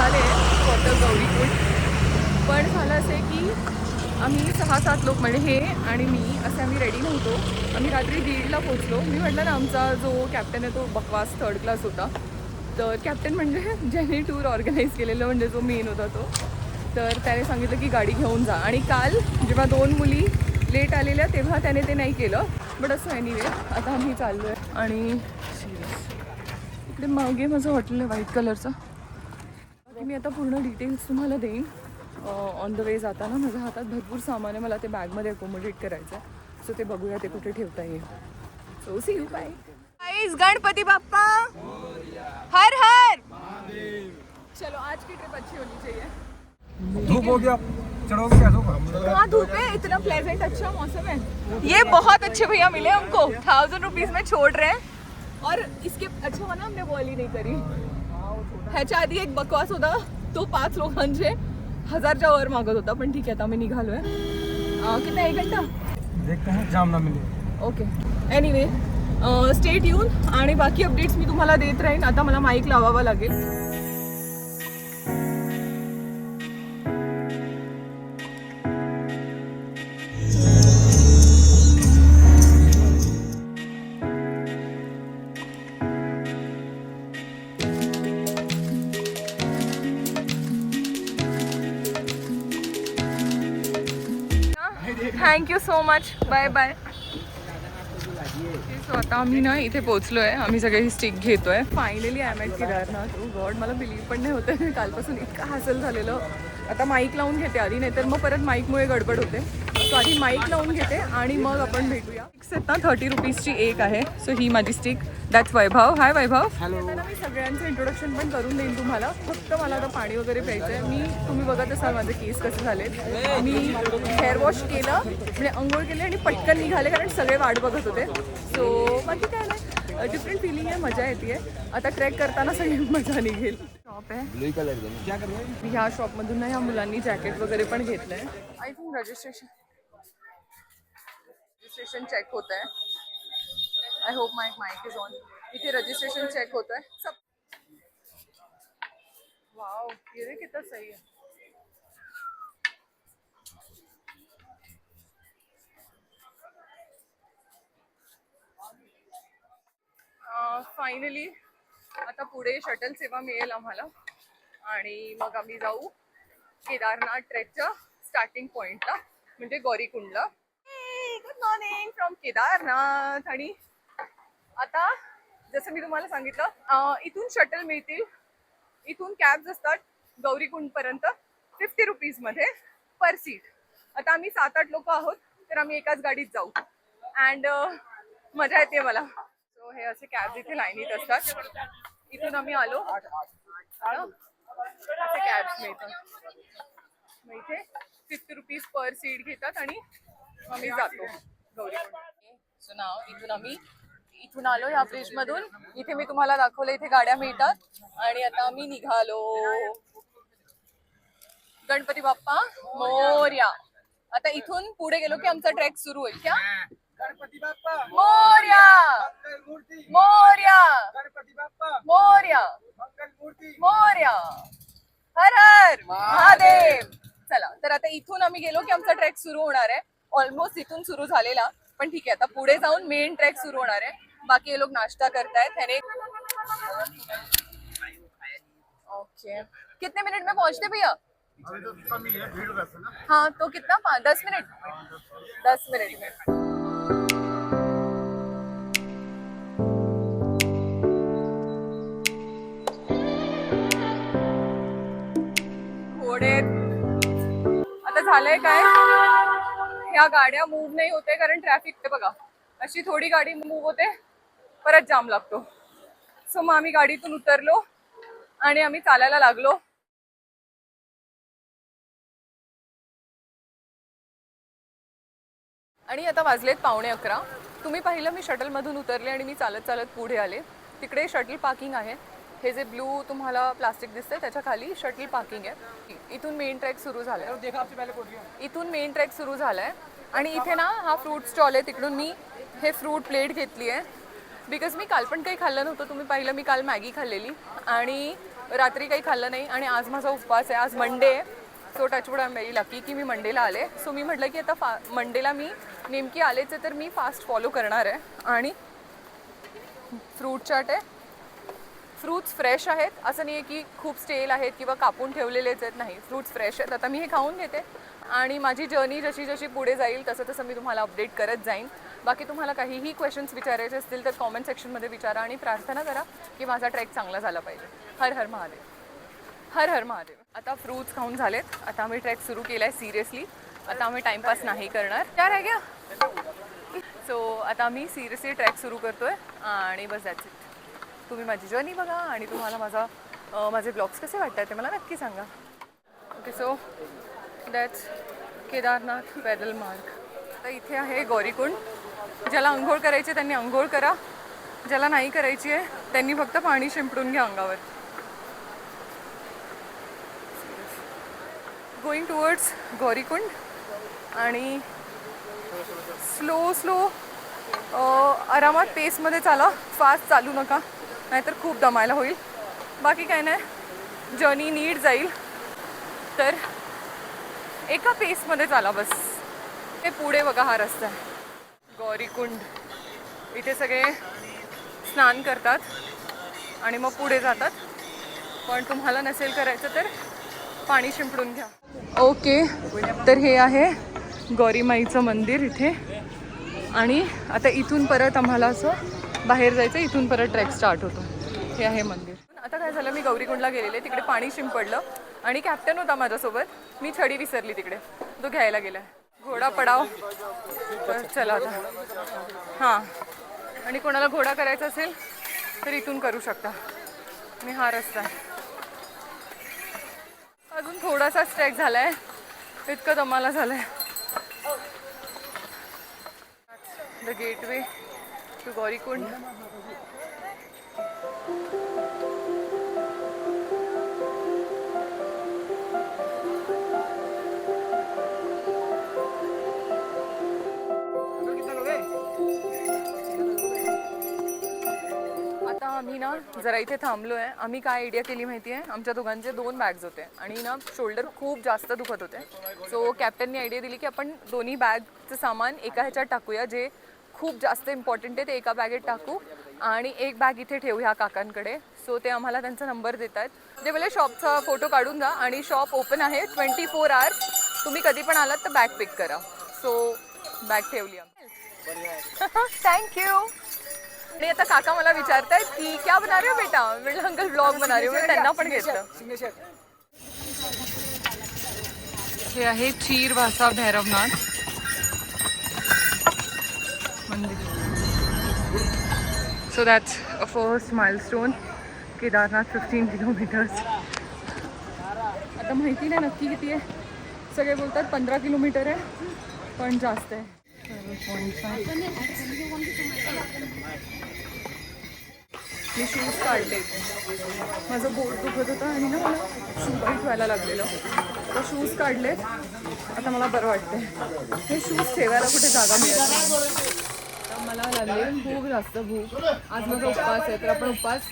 निघाले फॉर गौरीकुंड. पण झालं असे की आम्ही 6-7 लोक म्हणजे हे आणि मी असे आम्ही रेडी नव्हतो. आम्ही रात्री 1:30ला पोचलो. मी म्हटलं ना आमचा जो कॅप्टन आहे तो बकवास 3rd क्लास होता. तर कॅप्टन म्हणजे ज्याने टूर ऑर्गनाईज केलेलं म्हणजे जो मेन होता तो. तर त्याने सांगितलं की गाडी घेऊन जा. आणि काल जेव्हा 2 मुली लेट आलेल्या तेव्हा त्याने ते नाही केलं. बट असं एनिवे आता आम्ही चाललो आहे. आणि इकडे मागे माझं हॉटेल आहे व्हाईट कलरचं. मी आता पूर्ण डिटेल्स तुम्हाला देईन ऑन द वे जाताना. माझ्या हातात भरपूर सामान आहे, मला ते बॅगमध्ये अकोमोडेट करायचं आहे. सो ते बघूया ते कुठे ठेवता येईल. So see you bye. Guys Ganpati Bappa Har Har. चलो आज की ट्रिप अच्छी होनी चाहिए. धूप हो गया, चढ़ोगे कैसे होगा? वहाँ धूप है, इतना प्लेजेंट अच्छा मौसम है. ये बहुत अच्छे भैया मिले हमको, 1000 रुपीज में छोड़ रहे हैं. और इसके अच्छा हुआ ना हमने बॉल ही नाही करी. ह्याच्या आधी एक बकवास होता तो 5 लोकांचे 1000च्या वर मागत होता. पण ठीक आहे आता आम्ही निघालोय. कितना 1 घंटा देखते हैं जाम ना मिले. ओके एनिवे स्टे ट्यून आणि बाकी अपडेट्स मी तुम्हाला देत राहीन. आता मला माईक लावावा लागेल. Thank you so much. Bye bye. So आता आम्ही ना इथे पोहोचलो आहे. आम्ही सगळे ही स्टिक घेतोय. Finally I am at Kedarnath. Oh God मला बिलीव्ह पण नाही होतं. कालपासून इतकं हॅसल झालेलं. आता माईक लावून घेते आधी, नाही तर मग परत माईकमुळे गडबड होते. सो आधी माईक लावून घेते आणि मग आपण भेटूया. स्टिक्स आहेत ना 30 रुपीजची एक आहे. सो ही माझी स्टिक. दॅट्स वैभव. हाय वैभव. आता मी सगळ्यांचं इंट्रोडक्शन पण करून देईन तुम्हाला. फक्त मला आता पाणी वगैरे प्यायचं आहे. तुम्ही बघत असाल माझे केस कसे झालेत. मी हेअर वॉश केलं म्हणजे आंघोळ केली आणि पटकन निघाले कारण सगळे वाट बघत होते. सो बाकी काय नाही, डिफरंट फिलिंग आहे, मजा येते. आता ट्रेक करताना सगळी मजा निघेल. शॉप आहे ह्या शॉपमधून ना ह्या मुलांनी जॅकेट वगैरे पण घेतलंय. आय थिंक रजिस्ट्रेशन चेक होत आहे. I hope my mic is on. इथे रजिस्ट्रेशन चेक होत आहे. सब वाव ये रे कितना सही है. फायनली आता पुढे शटल सेवा मिळेल आम्हाला आणि मग आम्ही जाऊ केदारनाथ ट्रेकच्या स्टार्टिंग पॉइंटला म्हणजे गौरीकुंडला. Good morning from Kedarnath. आणि आता जसं मी तुम्हाला सांगितलं इथून शटल मिळतील. इथून कॅब्स असतात गौरीकुंडपर्यंत 50 रुपीजमध्ये पर सीट. आता आम्ही 7-8 लोक आहोत तर आम्ही एकाच गाडीत जाऊ. अँड मजा येते मला. सो हे असे कॅब्स इथे लाईनीत असतात. इथून आम्ही आलो असे कॅब्स मिळतात. मग इथे 50 रुपीज पर सीट घेतात आणि आम्ही जातो गौरीकुंड. सो नाव इथून आलो या ब्रिज मधून. इथे मी तुम्हाला दाखवलं इथे गाड्या मिळतात आणि आता आम्ही निघालो. गणपती बाप्पा मोरया. आता इथून पुढे गेलो की आमचा ट्रेक सुरू होईल. क्या गणपति बाप्पा मोरया मंगल मूर्ति. मोरया गणपति बाप्पा मोरया मंगल मूर्ति. मोरया. हर हर महादेव. चला तर आता इथून आम्ही गेलो की आमचा ट्रेक सुरू होणार आहे. ऑलमोस्ट इथून सुरू झालेला पण ठीक आहे. आता पुढे जाऊन मेन ट्रेक सुरू होणार आहे. बाकी हे लोक नाश्ता करतायत. त्याने ओके कितने मिनट में पहुंचते भैया? हाँ तो कितना 10 मिनट 10 मिनट में. घोडे आता झालंय काय, ह्या गाड्या मूव्ह नाही होते कारण ट्रॅफिक बघा. अशी थोडी गाडी मूव्ह होते परत जाम लागतो. सो मग आम्ही गाडीतून उतरलो आणि आम्ही चालायला लागलो. आणि आता वाजलेत 11:15. तुम्ही पाहिलं मी शटलमधून उतरले आणि मी चालत चालत पुढे आले. तिकडे शटल पार्किंग आहे. हे जे ब्लू तुम्हाला प्लास्टिक दिसतंय त्याच्या खाली शटल पार्किंग आहे. इथून मेन ट्रेक सुरू झालाय. इथून मेन ट्रेक सुरू झालाय आणि इथे ना हा फ्रूट स्टॉल आहे. तिकडून मी हे फ्रूट प्लेट घेतली आहे बिकॉज मी काल पण काही खाल्लं नव्हतं. तुम्ही पाहिलं मी काल मॅगी खाल्लेली आणि रात्री काही खाल्लं नाही आणि आज माझा उपवास आहे. आज मंडे आहे. So touchwood I am very lucky की मी मंडेला आले. सो मी म्हटलं की आता मंडेला मी नेमकी आलेच आहे तर मी फास्ट फॉलो करणार आहे. आणि फ्रूट चाट आहे. फ्रूट्स फ्रेश आहेत, असं नाही आहे की खूप स्टेल आहेत किंवा कापून ठेवलेलेच आहेत, नाही, फ्रूट्स फ्रेश आहेत. आता मी हे खाऊन घेते आणि माझी जर्नी जशी जशी पुढे जाईल तसं तसं मी तुम्हाला अपडेट करत जाईन. बाकी तुम्हाला काहीही क्वेश्चन्स विचारायचे असतील तर कॉमेंट सेक्शनमध्ये विचारा आणि प्रार्थना करा की माझा ट्रेक चांगला झाला पाहिजे. हर हर महादेव, हर हर महादेव. आता फ्रूट्स खाऊन झालेत. आता आम्ही ट्रेक सुरू केला आहे सिरियसली. आता आम्ही टाईमपास नाही करणार. क्या रह गया? सो आता आम्ही सिरियसली ट्रॅक सुरू करतोय आणि बस दॅट्स इट. तुम्ही माझी जर्नी बघा आणि तुम्हाला माझे ब्लॉग्स कसे वाटतात ते मला नक्की सांगा. ओके, सो दॅट्स केदारनाथ पैदल मार्ग. तर इथे आहे गौरीकुंड. ज्याला अंघोळ करायची त्यांनी अंघोळ करा, ज्याला नाही करायची आहे त्यांनी फक्त पाणी शिंपडून घ्या अंगावर. गोईंग टुवर्ड्स गौरीकुंड आणि स्लो आरामात पेसमध्ये चाला, फास्ट चालू नका नाहीतर खूप दमायला होईल. बाकी काय नाही, जर्नी नीट जाईल तर एका पेसमध्ये चाला बस. हे पुढे बघा हा रस्ता आहे गौरीकुंड. इथे सगळे स्नान करतात आणि मग पुढे जातात, पण तुम्हाला नसेल करायचं तर पाणी शिंपडून घ्या. ओके, तर हे आहे गौरीमाईचं मंदिर इथे. आणि आता इथून परत आम्हाला असं बाहेर जायचं, इथून परत ट्रेक स्टार्ट होतो. हे आहे मंदिर. आता काय झालं, मी गौरीकुंडला गेलेले, तिकडे पाणी शिंपडलं आणि कॅप्टन होता माझ्यासोबत. मी छडी विसरली तिकडे, तो घ्यायला गेला. घोडा पडाव तर चला आता. हां, आणि कोणाला घोडा करायचा असेल तर इथून करू शकता. आणि हा रस्ता आहे. अजून थोडासाच ट्रेक झाला आहे, इतकं दमाला झालं आहे. The gateway to Gaurikund. आता आम्ही ना जरा इथे थांबलो आहे. आम्ही काय आयडिया केली माहिती आहे, आमच्या दोघांचे 2 बॅग्स होते आणि ना शोल्डर खूप जास्त दुखत होते. सो कॅप्टननी आयडिया दिली की आपण दोन्ही बॅगचं सामान एका ह्याच्यात टाकूया, जे खूप जास्त इम्पॉर्टंट आहे ते एका बॅगेत टाकू आणि एक बॅग इथे ठेवू ह्या काकांकडे. सो ते आम्हाला त्यांचा नंबर देत आहेत. ते बोलले शॉपचा फोटो काढून जा आणि शॉप ओपन आहे 24 आवर्स. तुम्ही कधी पण आलात तर बॅग पिक करा. सो बॅग ठेवली आम्ही. थँक्यू. आणि आता काका मला विचारतायत की क्या बना रहे हो बेटा. म्हटलं अंकल ब्लॉग बना रहे हो. मी त्यांना पण घेतलं. हे आहे चीरवासा भैरवनाथ मंदिर. So that's a first milestone. Kedarnath 15 kilometres. आता माहिती नाही नक्की किती आहे. सगळे बोलतात 15 किलोमीटर आहे, पण जास्त आहे. मी शूज काढले. माझं बोट दुखत होतं आणि ना मला शू बाईट व्हायला लागलेलं, तर शूज काढलेत. आता मला बरं वाटतंय. हे शूज ठेवायला कुठे जागा मिळत. मला लागले भूक, जास्त भूक. आज माझा उपवास आहे, तर आपण उपवास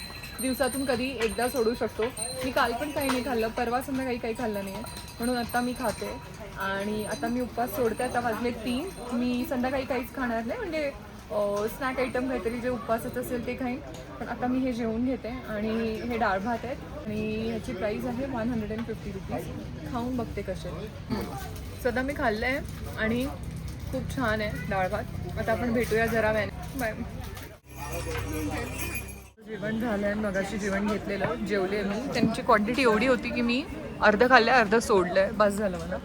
दिवसातून कधी एकदा सोडू शकतो. मी काल पण काही नाही खाल्लं, परवा संध्याकाळी काही खाल्लं नाही आहे, म्हणून आता मी खाते. आणि आता मी उपवास सोडते. आता वाजले 3. मी संध्याकाळी काहीच खाणार नाही, म्हणजे स्नॅक आयटम काहीतरी जे उपवासाचं असेल ते खाईन. पण आता मी हे जेवून घेते. आणि हे डाळ भात आहेत आणि ह्याची प्राईस आहे 150 रुपीज. खाऊन बघते कसे. सध्या मी खाल्लं आहे आणि खूप छान आहे डाळ भात. आता आपण भेटूया जरा वेळाने. बाय. जेवण झालं आहे. मगाशी जेवण घेतलेलं, जेवले मी. त्यांची क्वांटिटी एवढी होती की मी अर्धं खाल्लं आहे, अर्धं सोडलं आहे. बस झालं मला.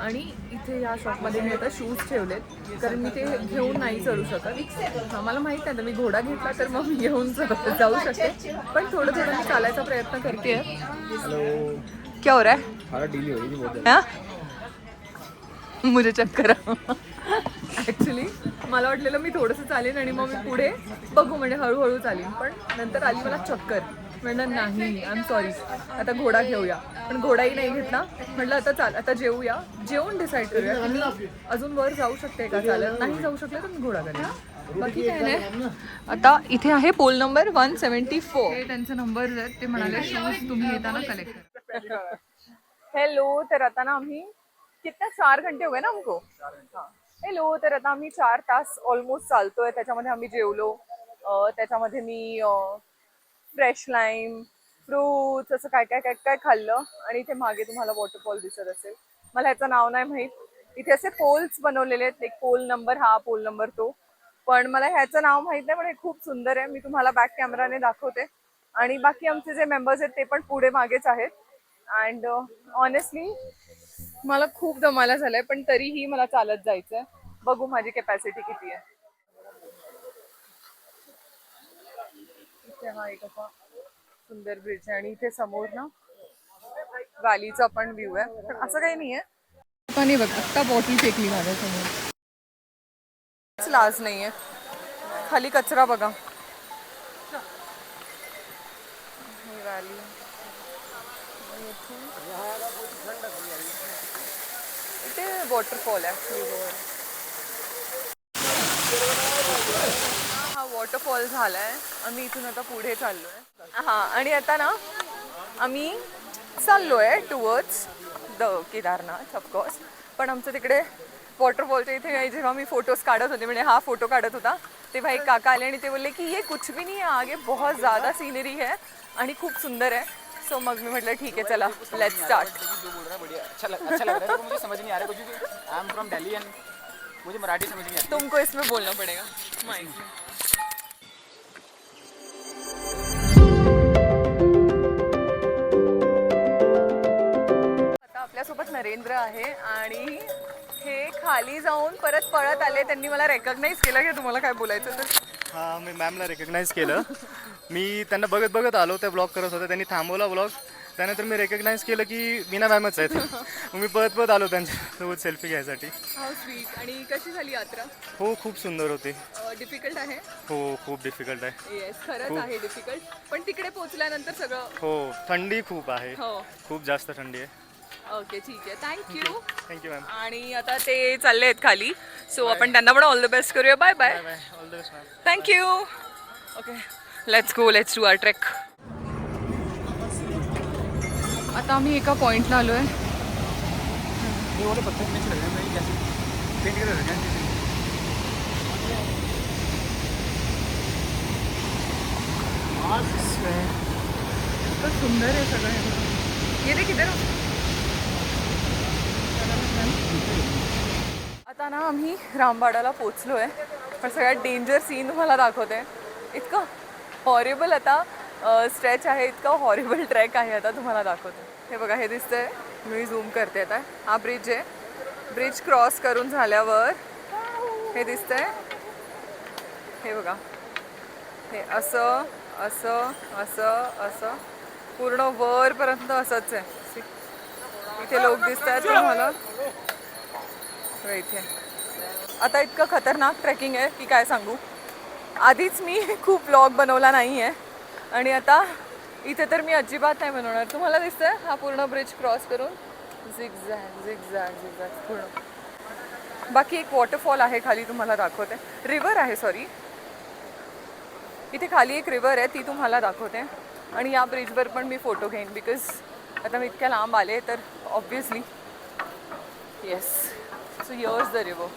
आणि इथे या शॉपमध्ये मी आता शूज ठेवलेत, कारण मी ते घेऊन नाही चढू शकत. मला माहीत नाही, तर मी घोडा घेतला तर मग मी घेऊन जाऊ शकते, पण थोडं थोडं मी चालायचा प्रयत्न करते. क्या हो रहा है? हाँ, मुझे चक्कर. ॲक्च्युली मला वाटलेलं मी थोडंसं चालेन आणि मग मी पुढे बघू, म्हणजे हळूहळू चालेन. पण नंतर आली मला चक्कर. म्हणलं नाही, आय एम सॉरी, आता घोडा घेऊया. पण घोडाही नाही घेतला. म्हटलं आता चाल, आता जेवूया, जेवून डिसाईड करूया की मी अजून वर जाऊ शकते का चालत. नाही जाऊ शकले तर मी घोडा करेन. बाकी काय नाही. आता इथे आहे पोल नंबर 174. हे त्यांचा नंबर आहेत. ते म्हणाले शूज तुम्ही येताना कलेक्ट करा. हेलो. तर आता ना आम्ही कितना 4 घंटे हो गए ना हमको. हेलो. तर आता आम्ही 4 तास ऑलमोस्ट चालतोय. त्याच्यामध्ये आम्ही जेवलो. त्याच्यामध्ये मी फ्रेश लाईम, फ्रूट्स असं काय काय काय काय खाल्लं. आणि इथे मागे तुम्हाला वॉटरफॉल दिसत असेल. मला ह्याचं नाव नाही माहीत. इथे असे पोल्स बनवलेले आहेत. एक पोल नंबर हा, पोल नंबर तो. पण मला ह्याचं नाव माहित नाही, पण हे खूप सुंदर आहे. मी तुम्हाला बॅक कॅमेराने दाखवते. आणि बाकी आमचे जे मेंबर्स आहेत ते पण पुढे मागेच आहेत. अँड ऑनेस्टली मला खूप दमायला झालंय, पण तरीही मला चालत जायचंय. बघू माझी कॅपॅसिटी किती आहे. इथे हा एक असा सुंदर ब्रिज आहे आणि इथे समोर ना व्हॅलीचा पण व्ह्यू आहे. पण असं काही नाहीये. नाही बघ, आत्ता बॉटल फेकली माझ्या समोर. लाज नाहीये. खाली कचरा बघा. ही व्हॅली. इथे वॉटरफॉल आहे. रिव्हर. हा वॉटरफॉल झालाय. आम्ही इथून आता पुढे चाललोय. हा आणि आता ना आम्ही चाललोय टुवर्ड्स द केदारनाथ ऑफकोर्स. पण आमचं तिकडे वॉटरफॉलच्या इथे जेव्हा मी फोटोज काढत होते, म्हणजे हा फोटो काढत होता, तेव्हा एक काका आले आणि ते बोलले की ये कुछ भी नहीं है, आगे बहुत ज़्यादा सीनरी है आणि खूप सुंदर आहे. सो मग मी म्हटलं ठीक आहे, चला लेट्स स्टार्ट. जो बोल रहा है बढ़िया अच्छा लग रहा है, तो मुझे समझ नहीं आ रहा कुछ, I am from Delhi end मुझे मराठी समझ नहीं आती. तुमको इसमें बोलना पड़ेगा. आता आपल्यासोबत नरेंद्र आहे आणि हे खाली जाऊन परत पळत आले. त्यांनी मला रेकग्नाइज केलं की तुम्हाला काय बोलायचं तर. हां, मी मॅमला रेकग्नाईज केलं. मी त्यांना बघत बघत आलो, ते ब्लॉग करत होते. त्यांनी थांबवला ब्लॉग. त्यानंतर मी रेकग्नाईज केलं की मीना मॅमच आहेत. मग मी पळत पळत आलो त्यांच्यासोबत सेल्फी घ्यायसाठी. How sweet. आणि कशी झाली यात्रा? हो, खूप सुंदर होती. डिफिकल्ट आहे? हो, खूप डिफिकल्ट आहे. येस, खरंच आहे डिफिकल्ट. पण तिकडे पोहोचल्यानंतर सगळं. हो, थंडी खूप आहे. हो. खूप जास्त थंडी आहे. ओके, ठीक आहे. थँक्यू. Thank you ma'am. आणि आता ते चालले आहेत खाली. सो आपण त्यांना पण ऑल द बेस्ट करूया. Bye bye. Bye bye. All the best ma'am. Thank you. Okay, let's go. Let's do our trek. आता आम्ही एका पॉइंटला आलो आहे. ये वाले पत्थर में से लग रहे हैं जैसे पेंट कर रहे हैं. इतकं सुंदर आहे सगळं. ये देख इधर. आता ना आम्ही रामबाडाला पोचलो आहे. पण सगळ्यात डेंजर सीन तुम्हाला दाखवते. इतकं हॉरिबल आता स्ट्रेच आहे, इतकं हॉरिबल ट्रॅक आहे. आता तुम्हाला दाखवते. हे बघा, हे दिसतंय. मी झूम करते आता. हा ब्रिज आहे. ब्रिज क्रॉस करून झाल्यावर हे दिसतंय. हे बघा, हे असं असं असं असं पूर्ण वरपर्यंत असंच आहे. इथे लोक दिसत आहेत तुम्हाला. इथे आता इतकं खतरनाक ट्रेकिंग आहे की काय सांगू. आधीच मी खूप व्लॉग बनवला नाही आहे आणि आता इथे तर मी अजिबात नाही बनवणार. तुम्हाला दिसतंय हा पूर्ण ब्रिज क्रॉस करून झिगझॅग झिगझॅग झिगझॅग पूर्ण. बाकी एक वॉटरफॉल आहे खाली, तुम्हाला दाखवते. रिव्हर आहे, सॉरी. इथे खाली एक रिव्हर आहे, ती तुम्हाला दाखवते. आणि या ब्रिजवर पण मी फोटो घेईन बिकॉज आता मी इतक्या लांब आले तर obviously. Yes, so heirs the river.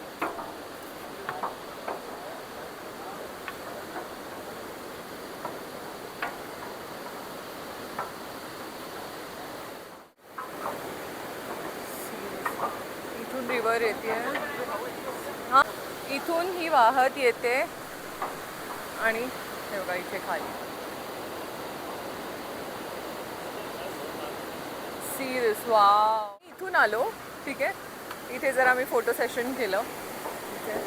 इथून रिव्हर येते. हां, इथून ही वाहत येते आणि हे बघा इथे खाली. Serious wow. इथून आलो, ठीक आहे. इथे जरा मी फोटो सेशन केलं इथे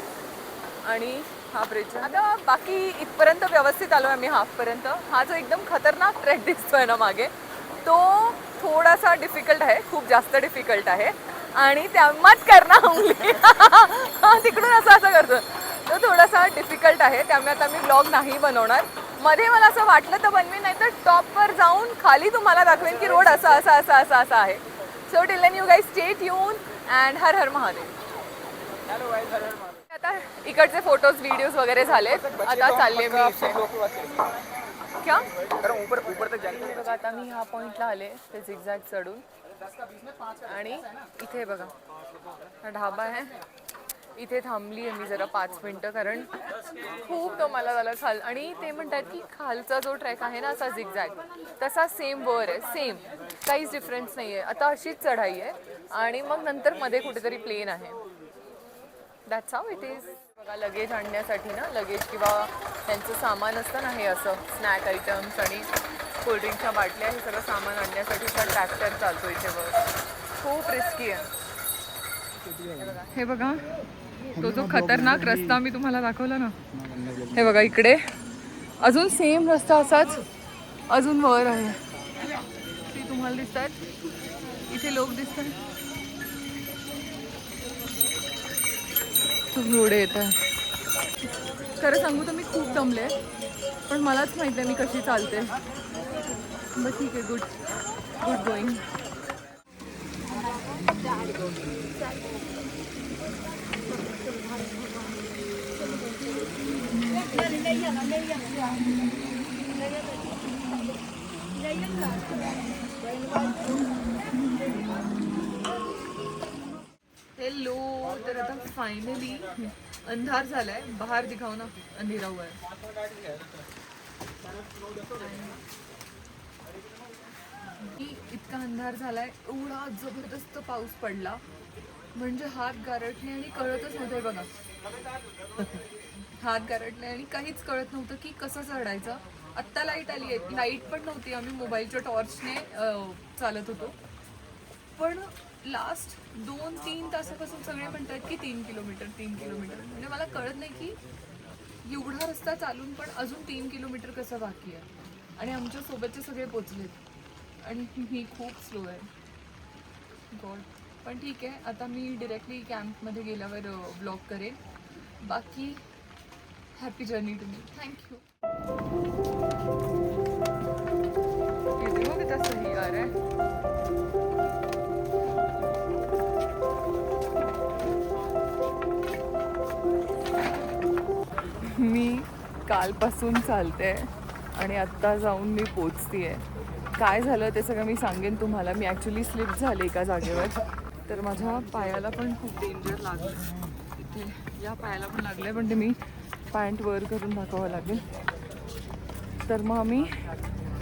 आणि हा ब्रिज. आता बाकी इथपर्यंत व्यवस्थित आलो आहे आम्ही, हाफपर्यंत. हा जो एकदम खतरनाक ट्रॅक दिसतोय ना मागे, तो थोडासा डिफिकल्ट आहे, खूप जास्त डिफिकल्ट आहे. आणि त्या मत करना उंगली तिकडून असं असं करतो. तो थोडासा डिफिकल्ट आहे, त्यामुळे आता मी ब्लॉग नाही बनवणार. मध्ये मला असं वाटलं तर बनवीन, नाही तर टॉपवर जाऊन खाली तुम्हाला दाखवेन की रोड असा असा असा असा असा आहे. So till then you guys stay tuned and Har Har Mahadev. Hello guys, Har Har Mahadev. आता इकडचे फोटोज व्हिडिओज वगैरे झाले. आता चालले मी इथे. क्या कारण ऊपर ऊपर तक जाने बघा आता मी ह्या पॉइंटला आले ते झिगझॅग चढून आणि इथे बघा हा ढाबा आहे. इथे थांबली आहे मी जरा 5 मिनटं कारण खूप दमाला झाला खाल. आणि ते म्हणतात की खालचा जो ट्रॅक आहे ना असा झिगझॅग तसा सेम वर आहे. सेम काहीच डिफरन्स नाही आहे. आता अशीच चढाई आहे आणि मग नंतर मध्ये कुठेतरी प्लेन आहे. That's how it is. बघा लगेज आणण्यासाठी ना लगेज किंवा त्यांचं सामान असतं ना हे असं स्नॅक आयटम्स आणि कोल्ड्रिंकच्या बाटल्या हे सगळं सामान आणण्यासाठीचा ट्रॅक्टर चालतो इथे वर. खूप रिस्की आहे. हे बघा तो जो खतरनाक रस्ता मी तुम्हाला दाखवला ना हे बघा इकडे अजून सेम रस्ता असाच अजून वर आहे. ते तुम्हाला दिसतात इथे लोक दिसतात. खूप घोडे येत आहे. खरं सांगू तर मी खूप दमले पण मलाच माहिती आहे मी कशी चालते. बट ठीक आहे. Good good going. हेलो. तर आता फायनली अंधार झालाय. बाहेर दिखाओ ना अंधेरा हुआ है. इतका अंधार झालाय. एवढा जबरदस्त पाऊस पडला म्हणजे हात गारटणे आणि कळतच नव्हतं. बघा हात गारटले आणि काहीच कळत नव्हतं की कसं चढायचं. आत्ता लाईट आली आहे. लाईट पण नव्हती. आम्ही मोबाईलच्या टॉर्चने चालत होतो. पण लास्ट 2-3 तासापासून सगळे म्हणतात की 3 किलोमीटर 3 किलोमीटर. म्हणजे मला कळत नाही की एवढा रस्ता चालून पण अजून 3 किलोमीटर कसं बाकी आहे. आणि आमच्या सोबतचे सगळे पोचलेत आणि मी खूप स्लो आहे. गॉड. पण ठीक आहे. आता मी डिरेक्टली कॅम्पमध्ये गेल्यावर ब्लॉग करेन. बाकी happy journey to me. Thank you. कितना सही आ रहा है. मी कालपासून चालते आणि आत्ता जाऊन मी पोचते आहे. काय झालं ते सगळं मी सांगेन तुम्हाला. मी ॲक्च्युली स्लिप झाले एका जागेवर तर माझ्या पायाला पण खूप डेंजर लागलं. इथे या पायाला पण लागलं आहे पण ते मी पॅन्ट वर करून दाखवावं लागेल. तर मग आम्ही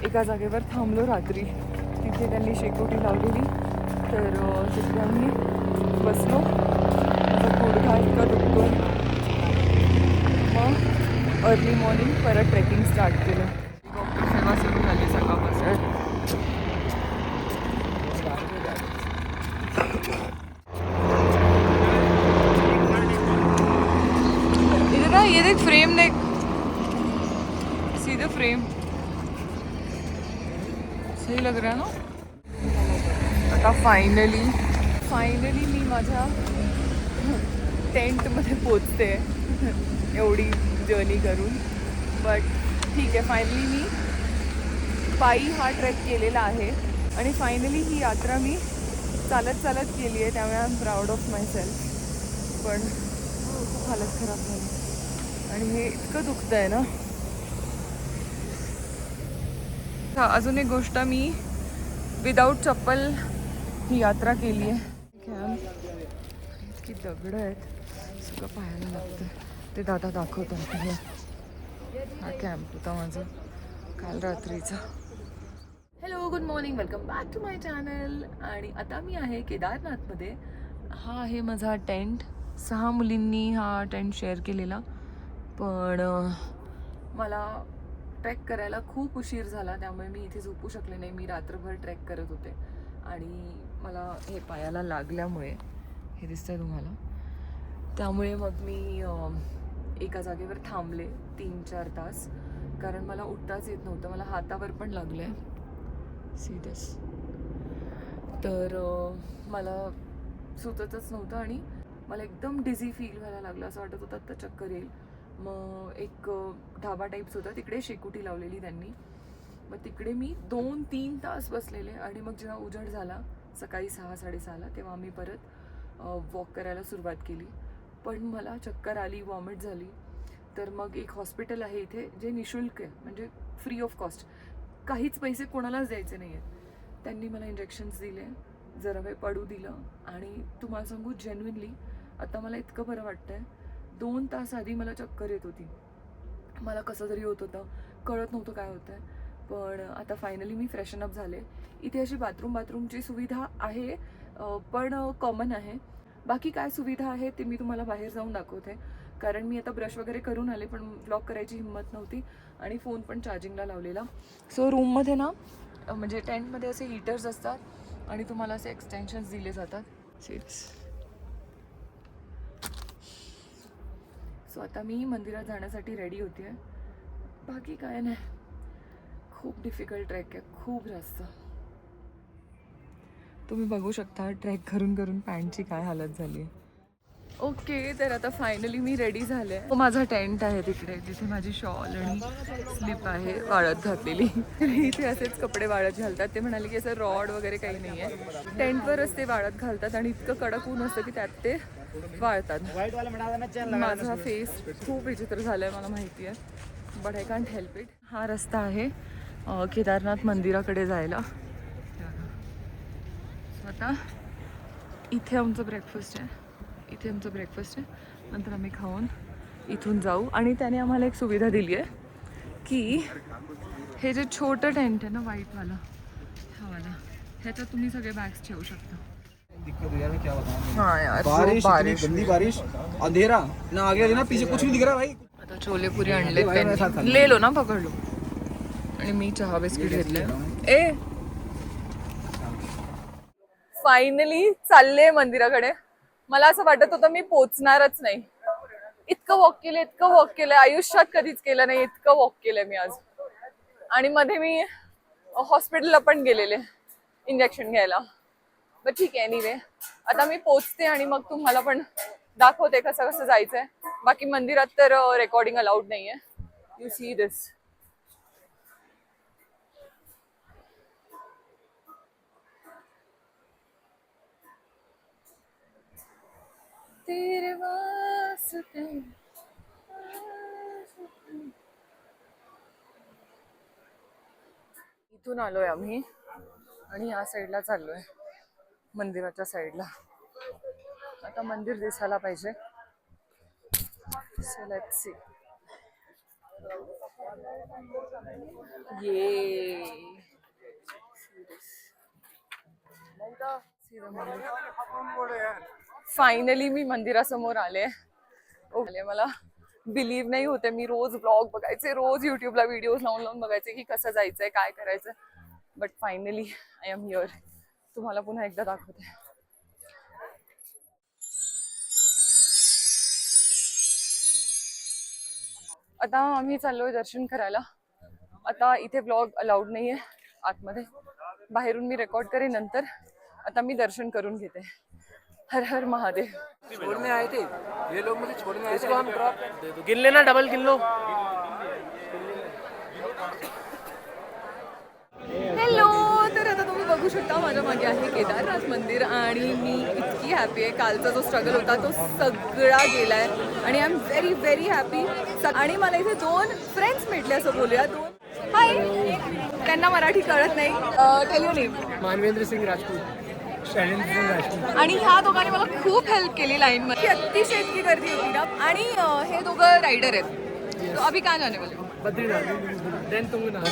एका जागेवर थांबलो रात्री. तिथे त्यांनी शेकोटी लावलेली तर तिथे आम्ही बसलो. माझा गुडघा इतका दुखतो. मग अर्ली मॉर्निंग परत ट्रेकिंग स्टार्ट केलं. हेलिकॉप्टर सेवा सुरू झाली सकाळपासून. इधर ना ये देख फ्रेम देख. सीधे फ्रेम सही लग रहा है ना. आता फायनली मी माझ्या टेंटमध्ये पोचते एवढी जर्नी करून. बट ठीक आहे. फायनली मी पायी हा ट्रेक केलेला आहे आणि फायनली ही यात्रा मी चालत केली आहे. त्यामुळे I am proud of my self. पण खूप हालत खराब झाली आणि हे इतकं दुखतं आहे ना. अजून एक गोष्ट मी विदाऊट चप्पल ही यात्रा केली आहे. इतकी दगडं आहेत सगळं पाहायला लागतं. ते दादा दाखवतात मला. हा कॅम्प होता माझा काल रात्रीचा. Hello good morning. Welcome back to my channel. आणि आता मी आहे केदारनाथमध्ये. हा आहे माझा टेंट. 6 मुलींनी हा टेंट शेअर केलेला. पण मला ट्रेक करायला खूप उशीर झाला त्यामुळे मी इथे झोपू शकले नाही. मी रात्रभर ट्रेक करत होते आणि मला हे पायाला लागल्यामुळे हे दिसतंय तुम्हाला. त्यामुळे मग मी एका जागेवर थांबले 3-4 तास कारण मला उठताच येत नव्हतं. मला हातावर पण लागलं आहे सिरियस. तर मला सुचतच नव्हतं आणि मला एकदम डिझी फील व्हायला लागलं. असं वाटत होतं तर चक्कर येईल. मग एक ढाबा टाईप्स होता तिकडे शेकोटी लावलेली त्यांनी. मग तिकडे मी 2-3 तास बसलेले आणि मग जेव्हा उजेड झाला सकाळी 6-6:30ला तेव्हा आम्ही परत वॉक करायला सुरुवात केली. पण मला चक्कर आली, वॉमिट झाली. तर मग एक हॉस्पिटल आहे इथे जे निशुल्क आहे, म्हणजे फ्री ऑफ कॉस्ट, काहीच पैसे कोणालाच द्यायचे नाही आहेत. त्यांनी मला इंजेक्शन्स दिले, जरा वेळ पडू दिलं आणि तुम्हाला सांगू जेन्युइनली आता मला इतकं बरं वाटतं आहे. 2 तास आधी मला चक्कर येत होती, मला कसं तरी होत होतं, कळत नव्हतं काय होतं आहे. पण आता फायनली मी फ्रेशन अप झाले. इथे अशी बाथरूमची सुविधा आहे, पण कॉमन आहे. बाकी काय सुविधा आहे ते मी तुम्हाला बाहेर जाऊन दाखवते, कारण मी आता ब्रश वगैरे करून आले पण व्लॉग करायची हिंमत नव्हती आणि फोन पण चार्जिंगला लावलेला. सो रूममध्ये ना म्हणजे टेंटमध्ये असे हीटर्स असतात आणि तुम्हाला असे एक्सटेन्शन्स दिले जातात. सो आता मी मंदिरात जाण्यासाठी रेडी होते आहे. बाकी काय नाही, खूप डिफिकल्ट ट्रेक आहे, खूप जास्त. तुम्ही बघू शकता ट्रेक करून करून पॅन्टची काय हालत झाली आहे. ओके, तर आता फायनली मी रेडी झाले. माझा टेंट आहे तिकडे, जिथे माझी शॉल आणि स्लीप आहे वाळत घातलेली. इथे असेच कपडे वाळत घालतात. ते म्हणाले की असं रॉड वगैरे काही नाही आहे, टेंटवरच ते वाळत घालतात आणि इतकं कडक ऊन असतं की त्यात ते वाळतात. माझा फेस खूप विचित्र झाला आहे मला माहिती आहे, but I can't help it. हा रस्ता आहे केदारनाथ मंदिराकडे जायला. आता इथे आमचं ब्रेकफास्ट आहे, नंतर आम्ही खाऊन इथून जाऊ. आणि त्याने आम्हाला एक सुविधा दिली आहे की हे जे छोटं टेंट आहे ना व्हाईटवाला, ह्याच्यात तुम्ही सगळे बॅग्स ठेवू शकता. हाँ यार, बारिश गंदी बारिश, अंधेरा ना, आगे ना पीछे कुछ नहीं दिख रहा भाई. आता छोले पुरी आणले त्यांनी, ले लो ना, पकडलो. आणि मी चहा बिस्किट घेतले. फायनली चालले मंदिराकडे. मला असं वाटत होतं मी पोचणारच नाही. इतकं वॉक केलं, आयुष्यात कधीच केलं नाही इतकं वॉक केलंय मी आज. आणि मध्ये मी हॉस्पिटलला पण गेलेले इंजेक्शन घ्यायला. बट ठीक आहे, एनिवे आता मी पोचते आणि मग तुम्हाला पण दाखवते कसं कसं जायचंय. बाकी मंदिरात तर रेकॉर्डिंग अलाउड नाहीये. You see this. तेरे वास्ते इथून आलोय आम्ही आणि या साईडला चाललोय, मंदिराच्या साईडला. आता मंदिर दिसायला पाहिजे. So let's see. फायनली मी मंदिरासमोर आले. मला बिलीव्ह नाही होते. मी रोज ब्लॉग बघायचे, रोज युट्यूबला व्हिडिओज लावून बघायचे की कसं जायचंय, काय करायचं. But finally I am here. तुम्हाला पुन्हा एकदा दाखवते. आता आम्ही चाललोय दर्शन करायला. आता इथे ब्लॉग अलाउड नाहीये आतमध्ये, बाहेरून मी रेकॉर्ड करेन नंतर. आता मी दर्शन करून घेते. हर हर महादेव. छोड़ने आए थे ये लोग, मुझे छोड़ने आए थे. इसको हम ड्रॉप दे दो, गिन लेना, डबल गिन लो. हॅलो, तर आता तुम्ही बघू शकता माझ्या मागे आहे केदारनाथ मंदिर आणि मी इतकी हॅपी आहे. कालचा जो स्ट्रगल होता तो सगळा गेलाय आणि I am very very happy. आणि मला इथे 2 फ्रेंड्स भेटले असं बोलूया. 2 हाय, त्यांना मराठी कळत नाही. Tell you name. Manvendra Singh Rajput. Shailendra Singh Rajput. आणि ह्या दोघांनी मला खूप हेल्प केली लाईनमध्ये. अतिशय इतकी गर्दी होती ना. आणि हे दोघं रायडर आहेत. तो अभी कहाँ जाने वाले हो? Badrinath, then Tungnath.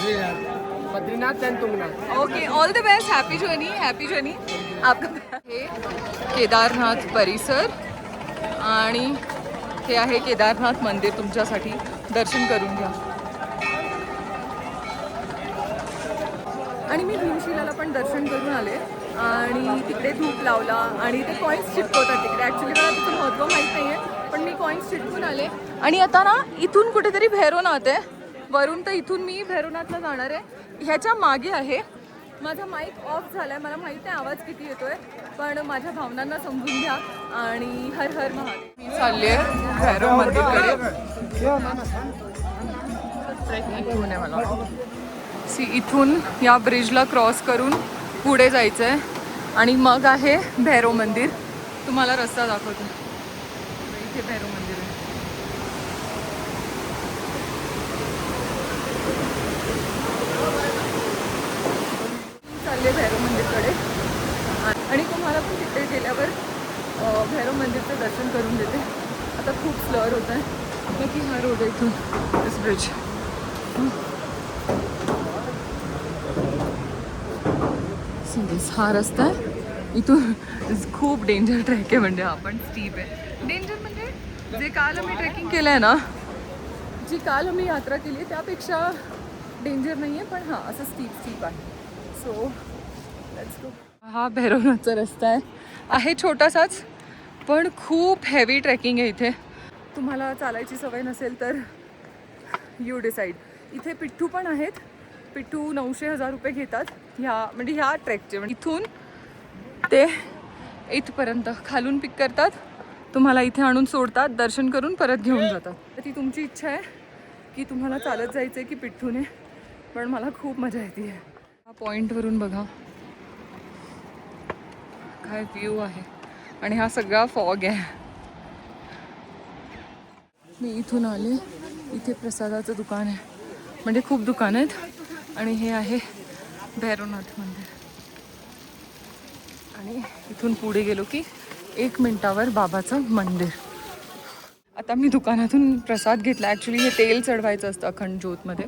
Badrinath then Tungnath. Okay, all the best. Happy journey, happy journey. हे केदारनाथ परिसर आणि हे आहे केदारनाथ मंदिर. तुमच्यासाठी दर्शन करून घ्या. आणि मी भीमशिलाला पण दर्शन करून आले आणि तिकडे धूप लावला आणि ते कॉईन्स चिटकवतात तिकडे. ॲक्च्युली मला त्याचं महत्त्व माहीत नाही आहे, पण मी कॉईन्स चिटकून आले. आणि आता ना इथून कुठेतरी भैरवनाथ आहे वरून, तर इथून मी भैरवनाथला जाणार आहे. ह्याच्या मागे आहे. माझा माईक ऑफ झाला आहे, मला माहीत नाही आवाज किती येतोय, पण माझ्या भावनांना समजून घ्या. आणि हर हर महादेव. मी चालली आहे भैरव मंदिरकडे. इथून आहे मला इथून या ब्रिजला क्रॉस करून पुढे जायचं आहे आणि मग आहे भैरव मंदिर. तुम्हाला रस्ता दाखवतो. इथे भैरव मंदिर आहे. चालले भैरव मंदिरकडे आणि तुम्हाला पण तिथे गेल्यावर भैरव मंदिरचं दर्शन करून देते. आता खूप स्लर होत आहे. बाकी हा रोड आहे इथून दिस ब्रिज. हा रस्ता आहे इथून खूप डेंजर ट्रेक आहे. म्हणजे हा पण स्टीप आहे. डेंजर म्हणजे जे काल आम्ही ट्रेकिंग केलं आहे ना, जी काल आम्ही यात्रा केली आहे त्यापेक्षा डेंजर नाही आहे, पण हां असं स्टीप आहे. So let's go. हा भैरवनाथचा रस्ता आहे छोटासाच, पण खूप हेवी ट्रेकिंग आहे इथे. तुम्हाला चालायची सवय नसेल तर यू डिसाईड. इथे पिठ्ठू पण आहेत. पिठ्ठू 900-1000 रुपये घेतात म्हणजे ह्या ट्रेकचे. म्हणजे इथून ते इथपर्यंत खालून पिक करतात, तुम्हाला इथे आणून सोडतात, दर्शन करून परत घेऊन जातात. तर ती तुमची इच्छा आहे की तुम्हाला चालत जायचं आहे की पिठ्ठूने, पण मला खूप मजा येते. हा पॉईंटवरून बघा काय व्ह्यू आहे. आणि हा सगळा फॉग आहे. मी इथून आले. इथे प्रसादाचं दुकान आहे, म्हणजे खूप दुकान आहेत. आणि हे आहे भैरवनाथ मंदिर. आणि इथून पुढे गेलो की 1 मिनिटावर बाबाचं मंदिर. आता मी दुकानातून प्रसाद घेतला. ॲक्च्युली हे तेल चढवायचं असतं अखंड ज्योतमध्ये.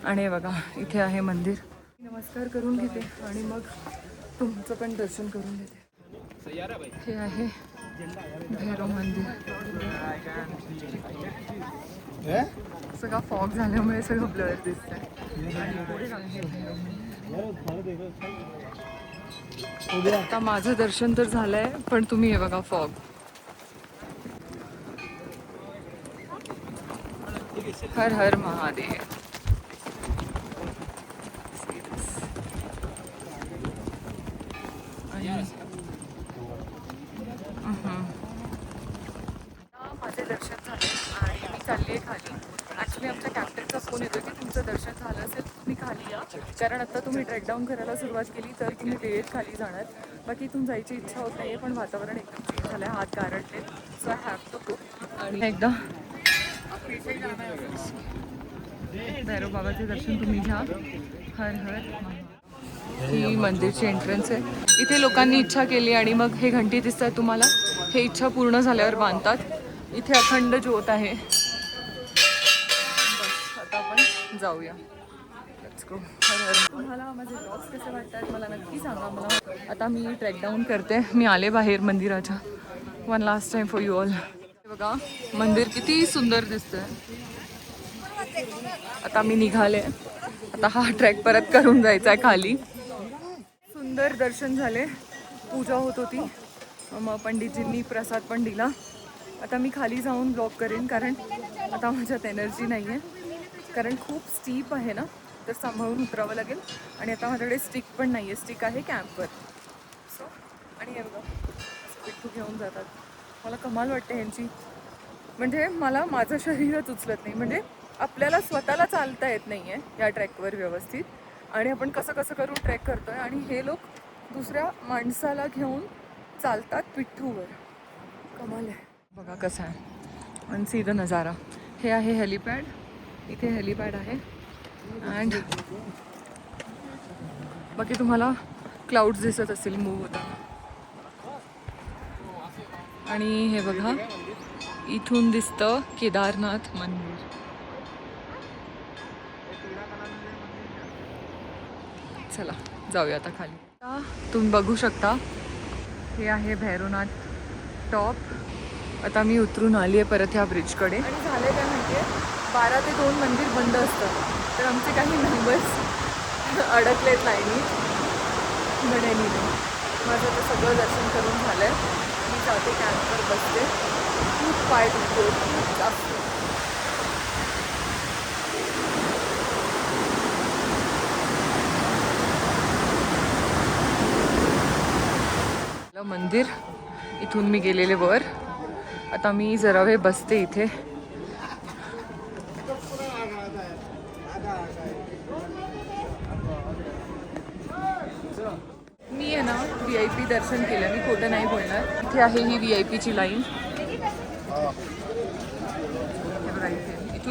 आणि हे बघा इथे आहे मंदिर. नमस्कार करून घेते आणि मग तुमचं पण दर्शन करून घेते. हे आहे भैरव मंदिर. सगळा फॉग झाल्यामुळे सगळं ब्लर दिसतंय. आता माझं दर्शन तर झालंय, पण तुम्ही हे बघा फॉग. हर हर महादेव. माझे दर्शन झाले आणि मी चालली आहे खाली. ॲक्च्युली आमच्या कॅप्टनचा फोन येतो की तुमचं दर्शन झालं असेल तुम्ही खाली या, कारण आता तुम्ही ट्रेक डाऊन करायला सुरुवात केली तर तुम्ही वेळेत खाली जाणार. बाकी इथून जायची इच्छा होत नाही आहे, पण वातावरण एकदम चेंज झालं आहे, हात गारटले. So I have to go. आणि एकदा भैरव बाबाचे दर्शन तुम्ही घ्या. हर हर. ही मंदिरची एंट्रन्स आहे. इथे लोकांनी इच्छा केली आणि मग हे घंटी दिसतात तुम्हाला, हे इच्छा पूर्ण झाल्यावर बांधतात. इथे अखंड ज्योत आहे. बस आता आपण जाऊया. Let's go. तुम्हाला माझे ब्लॉग्स कसे वाटतात मला नक्की सांगा. मला आता मी ट्रेक डाऊन करते. मी आले बाहेर मंदिराच्या. One last time for you all. बघा मंदिर किती सुंदर दिसतंय. आता मी निघाले. आता हा ट्रेक परत करून जायचा आहे खाली. सुंदर दर्शन झाले. पूजा होत होती. मग पंडितजींनी प्रसाद पण दिला. आता मी खाली जाऊन ब्लॉग करेन, कारण आता माझ्यात एनर्जी नाही आहे. कारण खूप स्टीप आहे ना, तर सांभाळून उतरावं लागेल. आणि आता माझ्याकडे स्टिक पण नाही आहे. स्टिक आहे कॅम्पवर. सो आणि हे बघा पिठ्ठू घेऊन जातात. मला कमाल वाटते यांची. म्हणजे मला माझं शरीरच उचलत नाही. म्हणजे आपल्याला स्वतःला चालता येत नाही आहे या ट्रॅकवर व्यवस्थित, आणि आपण कसं कसं करून ट्रॅक करतो आहे. आणि हे लोक दुसऱ्या माणसाला घेऊन चालतात पिठ्ठूवर. कमाल आहे. बघा कसं आहे. आणि सीधा नजारा. हे आहे हेलिपॅड. इथे हेलिपॅड आहे. अँड बाकी तुम्हाला क्लाउड्स दिसत असतील मूव्ह होताना. आणि हे बघा इथून दिसतं केदारनाथ मंदिर. चला जाऊया आता खाली. आता तुम्ही बघू शकता हे आहे भैरवनाथ टॉप. आता मी उतरून आली आहे परत ह्या ब्रिजकडे. आणि झालं काय माहिती आहे, 12 ते 2 मंदिर बंद असतं. तर आमचे काही मेंबर्स अडकलेत लाईनीत. बडेनी माझं तर सगळं दर्शन करून झालं आहे. मी जाते कॅम्पवर बसते. खूप पाय दुखतो खूप जास्त. मंदिर इथून मी गेलेले वर. आता मी जरा वेळ बसते इथे. मी आहे ना VIP दर्शन केलं. मी खोटं नाही बोलणार. इथे आहे ही VIP ची लाईन.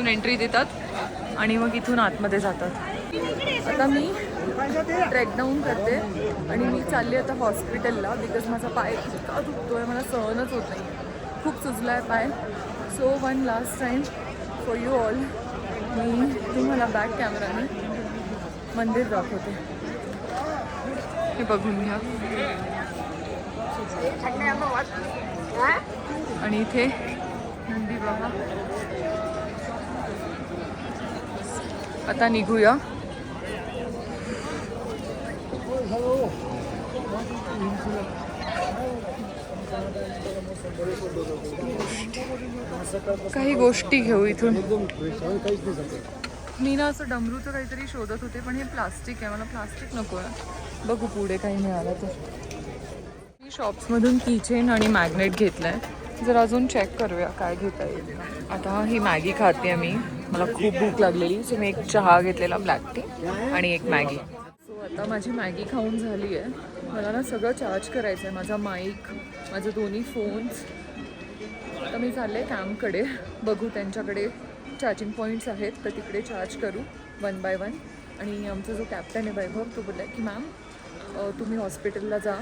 इथून एंट्री देतात आणि मग इथून आतमध्ये जातात. आता मी ट्रेक डाऊन करते आणि मी चालली आता हॉस्पिटलला बिकॉज माझा पाय इतका दुखतोय, मला सहनच होत नाही, खूप सुजला आहे पाय. So one last time for you all मी तुम्हाला बॅक कॅमेराने मंदिर दाखवते, हे बघून घ्या. आणि इथे नंदी बघा. आता निघूया. काही गोष्टी घेऊ इथून. मी ना असं डमरूचं काहीतरी शोधत होते पण हे प्लास्टिक आहे, मला प्लास्टिक नको आहे. बघू पुढे काही मिळालं तर. मी शॉप्समधून कीचेन आणि मॅग्नेट घेतलं आहे, जर अजून चेक करूया काय घेता येईल. आता ही मॅगी खाते मी, मला खूप भूक लागलेली, सो मी एक चहा घेतलेला ब्लॅक टी आणि एक मॅगी. सो आता माझी मॅगी खाऊन झाली आहे. मला ना सगळं चार्ज करायचं आहे, माझा माईक, माझे दोन्ही फोन्स. आता मी चालले कॅम्पकडे, बघू त्यांच्याकडे चार्जिंग पॉईंट्स आहेत तर तिकडे चार्ज करू 1 बाय 1. आणि आमचा जो कॅप्टन आहे वैभव, तो बोलला की मॅम तुम्ही हॉस्पिटलला जा,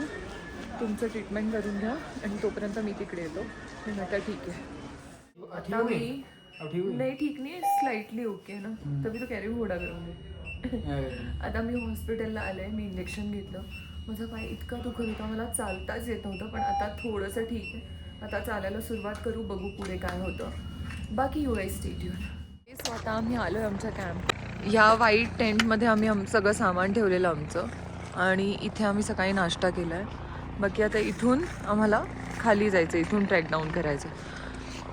तुमचं ट्रीटमेंट करून घ्या आणि तोपर्यंत मी तिकडे येतो. मी म्हटलं ठीक आहे. आता मी नाही ठीक नाही, स्लाइटली ओके ना, तभी तो कह रही हूँ घोडा करून. आता मी हॉस्पिटलला आले, मी इंजेक्शन घेतलं. माझा पाय इतका दुखत होता, मला चालताच येत नव्हतं, पण आता थोडंसं ठीक आहे. आता चालायला सुरुवात करू, बघू पुढे काय होतं. बाकी you I stay tune. So आता आम्ही आलो आहे आमच्या कॅम्प. ह्या व्हाईट टेंटमध्ये आम्ही सगळं सामान ठेवलेलं आमचं आणि इथे आम्ही सकाळी नाश्ता केला आहे. बाकी आता इथून आम्हाला खाली जायचं, इथून ट्रॅक डाऊन करायचं.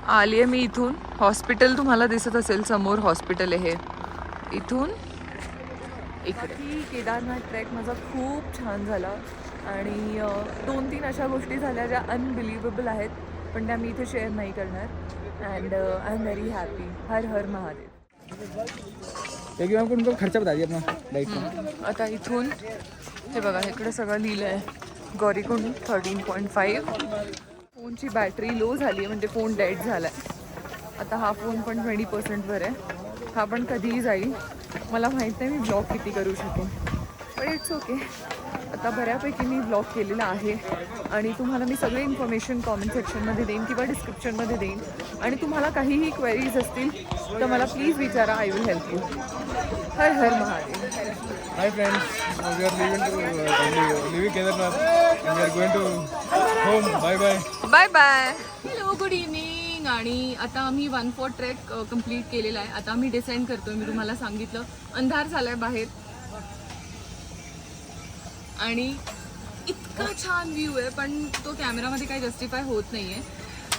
आली आहे मी इथून. हॉस्पिटल तुम्हाला दिसत असेल समोर, हॉस्पिटल आहे हे. इथून इकडे. केदारनाथ ट्रॅक माझा खूप छान झाला आणि 2-3 अशा गोष्टी झाल्या ज्या अनबिलिव्हेबल आहेत, पण त्या मी इथे शेअर नाही करणार. And I am very happy. Har Har Mahadev. क्योंकि हमको उनको खर्चा बता दिया अपना बाइक का. आता इथून हे बघा, इकडे सगळं लिहिलं आहे गौरीकुंड 13.5. फोनची बॅटरी लो झाली आहे, म्हणजे फोन डेड झाला आहे. आता हा फोन पण 20%वर आहे. हा पण कधीही जाईल. मला माहीत नाही मी ब्लॉग किती करू शकेन, पण इट्स ओके. आता बऱ्यापैकी मी ब्लॉग केलेला आहे आणि तुम्हाला मी सगळे इन्फॉर्मेशन कॉमेंट सेक्शनमध्ये देईन किंवा डिस्क्रिप्शनमध्ये देईन. आणि तुम्हाला काहीही क्वेरीज असतील तर मला प्लीज विचारा, I will help you. Her Har Mahadev. Hi friends, we are leaving Kedarnath and we are going to home. Bye bye. Bye bye. Hello, good evening. आणि आता आम्ही 1/4 ट्रेक कंप्लीट केलेला आहे. आता आम्ही डिसेंड करतोय. मी तुम्हाला सांगितलं अंधार झालाय बाहेर आणि इतका छान व्ह्यू आहे, पण तो कॅमेरामध्ये काही जस्टिफाय होत नाही आहे.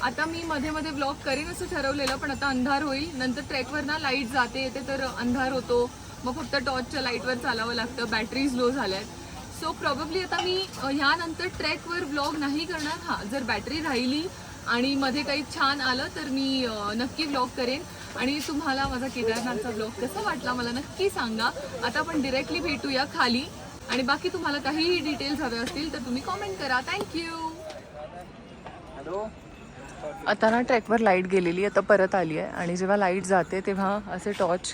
आता मी मध्ये मध्ये ब्लॉग करीन असं ठरवलेलं, पण आता अंधार होईल. नंतर ट्रेकवर ना लाईट जाते येते तर अंधार होतो, मग फक्त टॉर्चच्या लाईटवर चालावं लागतं. बॅटरीज लो झाल्या आहेत. सो प्रॉब्ली आता मी ह्यानंतर ट्रेकवर ब्लॉग नाही करणार. हां, जर बॅटरी राहिली आणि मध्ये काही छान आलं तर मी नक्की ब्लॉग करेन. आणि तुम्हाला माझा केदारनाथचा ब्लॉग कसा वाटला मला नक्की सांगा. आता आपण डिरेक्टली भेटूया खाली आणि बाकी तुम्हाला काहीही डिटेल्स हवे असतील तर तुम्ही कॉमेंट करा. थँक्यू. आता ना ट्रॅकवर लाईट गेलेली, आता परत आली आहे. आणि जेव्हा लाईट जाते तेव्हा असे टॉर्च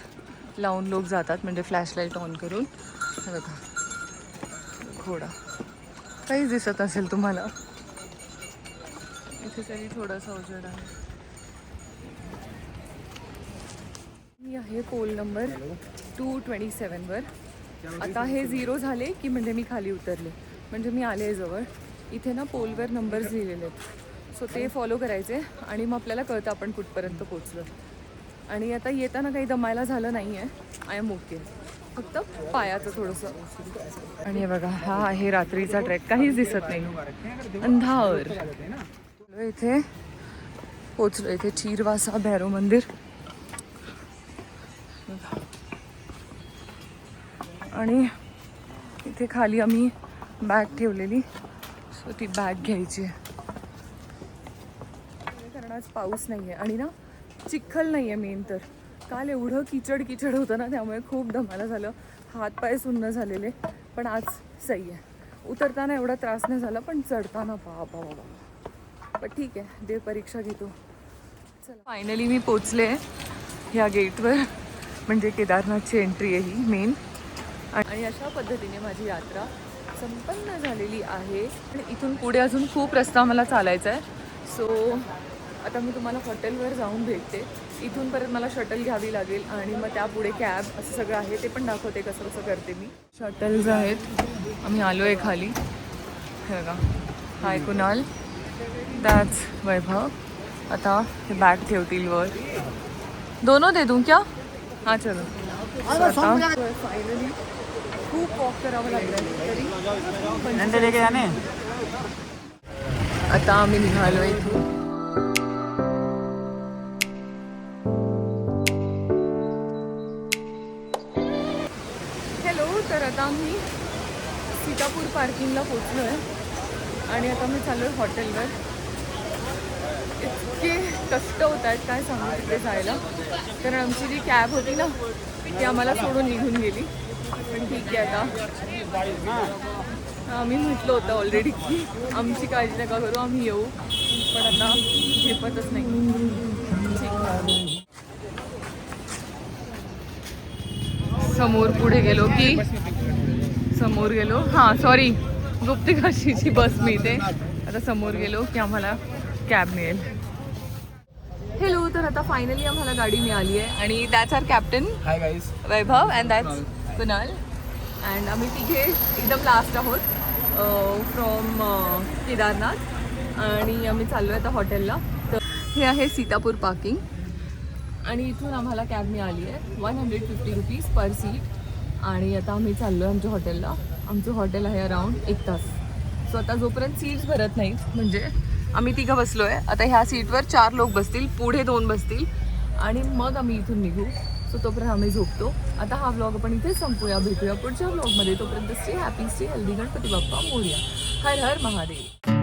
लावून लोक जातात, म्हणजे फ्लॅशलाईट ऑन करून. हे बघा घोडा, काहीच दिसत असेल तुम्हाला. इथे तरी थोडासा उजेड आहे. मी आहे पोल नंबर 227वर. आता हे 0 झाले की म्हणजे मी खाली उतरले, म्हणजे मी आले जवळ. इथे ना पोलवर नंबर्स लिहिलेले आहेत, सो ते फॉलो करायचे आणि मग आपल्याला कळतं आपण कुठपर्यंत पोचलो. आणि आता येताना काही दमायला झालं नाही आहे, आय एम ओके. फक्त पायाचं थोडंसं. आणि हे बघा, हा आहे रात्रीचा ट्रेक, काहीच दिसत नाही, अंधार. इथे पोचलो, इथे चीरवासा भैरव मंदिर. आणि इथे खाली आम्ही बॅग ठेवलेली, सो ती बॅग घ्यायची आहे. कारण आज पाऊस नाही आहे आणि ना चिखल नाही आहे मेन तर. काल एवढं किचड होतं ना, त्यामुळे खूप दमाला झालं, हातपाय सुन्न झालेले. पण आज सही आहे. उतरताना एवढा त्रास नाही झाला, पण चढताना बाबा. पण ठीक आहे, देव परीक्षा घेतो. चला, फायनली मी पोचले ह्या गेटवर म्हणजे केदारनाथची एंट्री आहे ही मेन. आणि अशा पद्धतीने माझी यात्रा संपन्न झालेली आहे. आणि इथून पुढे अजून खूप रस्ता मला चालायचा आहे. सो आता मी तुम्हाला हॉटेलवर जाऊन भेटते. इथून परत मला शटल घ्यावी लागेल आणि मग त्यापुढे कॅब असं सगळं आहे ते पण दाखवते कसं कसं करते मी. शटल्स आहेत. आम्ही आलो आहे खाली. हे बघा, हाय कुणाल, दॅट्स वैभव. आता हे बॅग ठेवतील वर. दोनों दे दूँ क्या? हां चलो. आता फायनली खूप वॉक करावं लागलं तरी आता आम्ही निघालो इथून. हॅलो, तर आता आम्ही सीतापूर पार्किंगला पोचलो आहे आणि आता मी चाललो आहे हॉटेलवर. इतके कष्ट होत आहेत काय सांगू तिकडे जायला, कारण आमची जी कॅब होती ना ती आम्हाला सोडून निघून गेली. पण ठीक आहे, आता आम्ही म्हटलं होतं ऑलरेडी की आमची काळजी नका करू, आम्ही येऊ, पण आता झेपतच नाही. ठीक. समोर पुढे गेलो की समोर गेलो हां सॉरी गुप्तकाशीची बस मिळते. आता समोर गेलो की आम्हाला कॅब मिळेल. हॅलो, तर आता फायनली आम्हाला गाडी मिळाली आहे आणि that's our captain hi guys. Vaibhav and that's Kunal. And आम्ही तिघे एकदम लास्ट आहोत फ्रॉम केदारनाथ आणि आम्ही चाललो आहे आता हॉटेलला. तर हे आहे सीतापूर पार्किंग आणि इथून आम्हाला कॅब मिळाली आहे 150 रुपीज पर सीट. आणि आता आम्ही चाललो आहे आमच्या हॉटेलला. आमचं हॉटेल आहे अराऊंड 1 तास. सो आता जोपर्यंत सीट्स भरत नाहीत, म्हणजे आम्ही तिघं बसलो आहे, आता ह्या सीटवर 4 लोक बसतील, पुढे 2 बसतील आणि मग आम्ही इथून निघू. सो तोपर्यंत आम्ही झोपतो. आता हा व्लॉग आपण इथेच संपूया. भेटूया पुढच्या व्लॉगमध्ये. तोपर्यंत stay happy, stay healthy. Ganpati Bappa Morya. Har Har Mahadev.